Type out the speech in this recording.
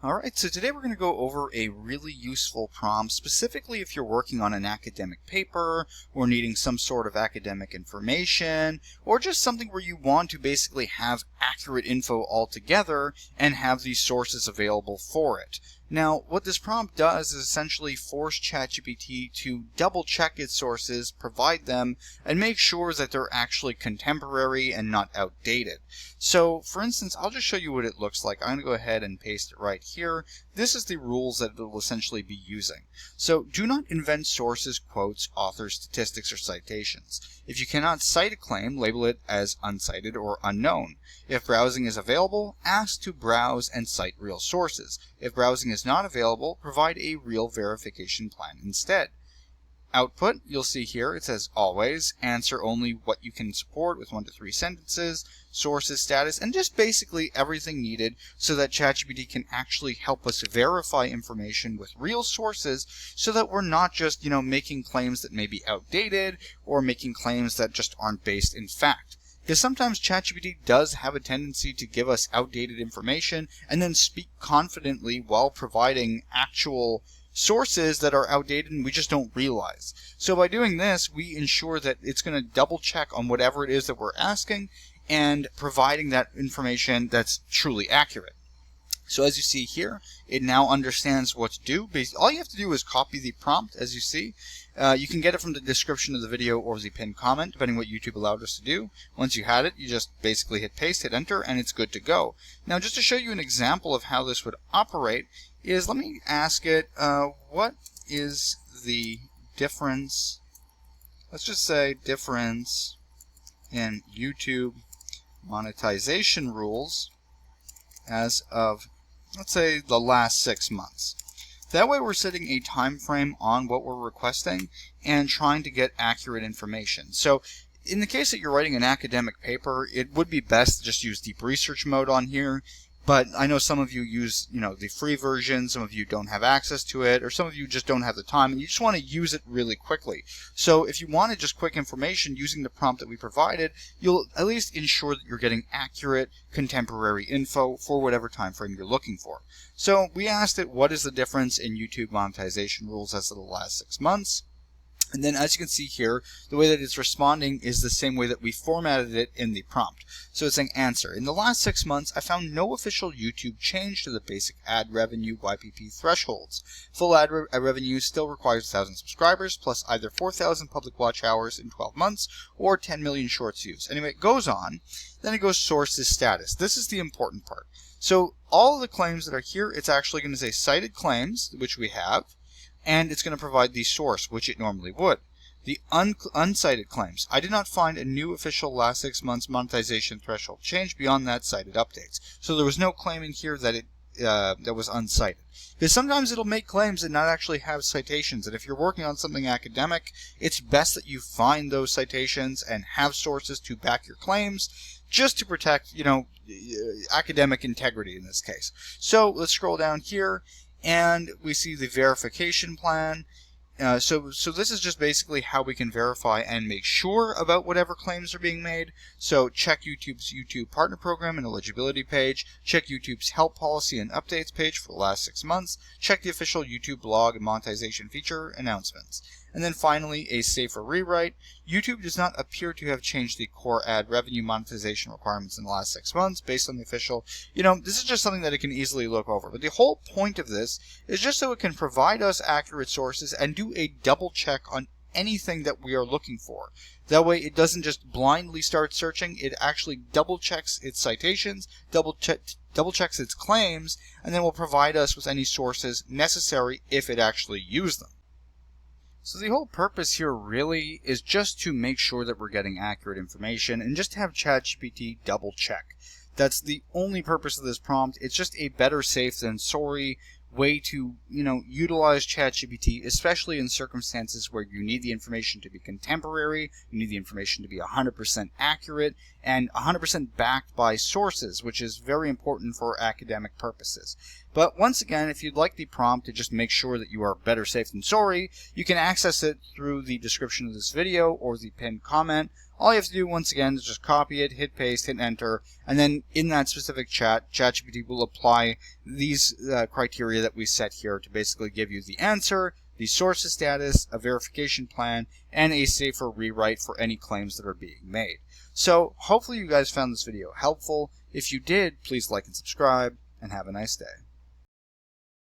Alright, so today we're going to go over a really useful prompt, specifically if you're working on an academic paper, or needing some sort of academic information, or just something where you want to basically have accurate info altogether and have these sources available for it. Now, what this prompt does is essentially force ChatGPT to double check its sources, provide them, and make sure that they're actually contemporary and not outdated. So, for instance, I'll just show you what it looks like. I'm going to go ahead and paste it right here. This is the rules that it will essentially be using. So, do not invent sources, quotes, authors, statistics, or citations. If you cannot cite a claim, label it as uncited or unknown. If browsing is available, ask to browse and cite real sources. If browsing is not available, provide a real verification plan instead. Output, you'll see here, it says always, answer only what you can support with 1 to 3 sentences, sources, status, and just basically everything needed so that ChatGPT can actually help us verify information with real sources so that we're not just, making claims that may be outdated or making claims that just aren't based in fact. Because sometimes ChatGPT does have a tendency to give us outdated information and then speak confidently while providing actual sources that are outdated and we just don't realize. So by doing this, we ensure that it's going to double check on whatever it is that we're asking and providing that information that's truly accurate. So as you see here, it now understands what to do. All you have to do is copy the prompt, as you see. You can get it from the description of the video or the pinned comment, depending what YouTube allowed us to do. Once you had it, you just basically hit paste, hit enter, and it's good to go. Now, just to show you an example of how this would operate, let me ask it, what is the difference, let's just say difference in YouTube monetization rules as of, let's say, the last 6 months. That way we're setting a time frame on what we're requesting and trying to get accurate information. So in the case that you're writing an academic paper, it would be best to just use deep research mode on here. But I know some of you use, the free version, some of you don't have access to it, or some of you just don't have the time, and you just want to use it really quickly. So if you wanted just quick information using the prompt that we provided, you'll at least ensure that you're getting accurate, contemporary info for whatever time frame you're looking for. So we asked it, what is the difference in YouTube monetization rules as of the last 6 months? And then as you can see here, the way that it's responding is the same way that we formatted it in the prompt. So it's saying answer. In the last 6 months, I found no official YouTube change to the basic ad revenue YPP thresholds. Full ad revenue still requires 1,000 subscribers plus either 4,000 public watch hours in 12 months or 10 million shorts views. Anyway, it goes on. Then it goes sources status. This is the important part. So all of the claims that are here, it's actually going to say cited claims, which we have. And it's going to provide the source, which it normally would. The uncited claims. I did not find a new official last 6 months monetization threshold change beyond that cited updates. So there was no claim in here that that was uncited. Because sometimes it'll make claims and not actually have citations. And if you're working on something academic, it's best that you find those citations and have sources to back your claims, just to protect, academic integrity in this case. So let's scroll down here. And we see the verification plan. So this is just basically how we can verify and make sure about whatever claims are being made. So check YouTube's YouTube Partner Program and eligibility page. Check YouTube's help policy and updates page for the last 6 months. Check the official YouTube blog and monetization feature announcements. And then finally, a safer rewrite. YouTube does not appear to have changed the core ad revenue monetization requirements in the last 6 months based on the official. This is just something that it can easily look over. But the whole point of this is just so it can provide us accurate sources and do a double check on anything that we are looking for. That way it doesn't just blindly start searching, it actually double checks its citations, double checks its claims, and then will provide us with any sources necessary if it actually used them. So the whole purpose here really is just to make sure that we're getting accurate information and just have ChatGPT double check. That's the only purpose of this prompt. It's just a better safe than sorry way to, utilize ChatGPT, especially in circumstances where you need the information to be contemporary, you need the information to be 100% accurate, and 100% backed by sources, which is very important for academic purposes. But once again, if you'd like the prompt to just make sure that you are better safe than sorry, you can access it through the description of this video or the pinned comment. All you have to do, once again, is just copy it, hit paste, hit enter, and then in that specific chat, ChatGPT will apply these criteria that we set here to basically give you the answer, the source status, a verification plan, and a safer rewrite for any claims that are being made. So hopefully you guys found this video helpful. If you did, please like and subscribe, and have a nice day.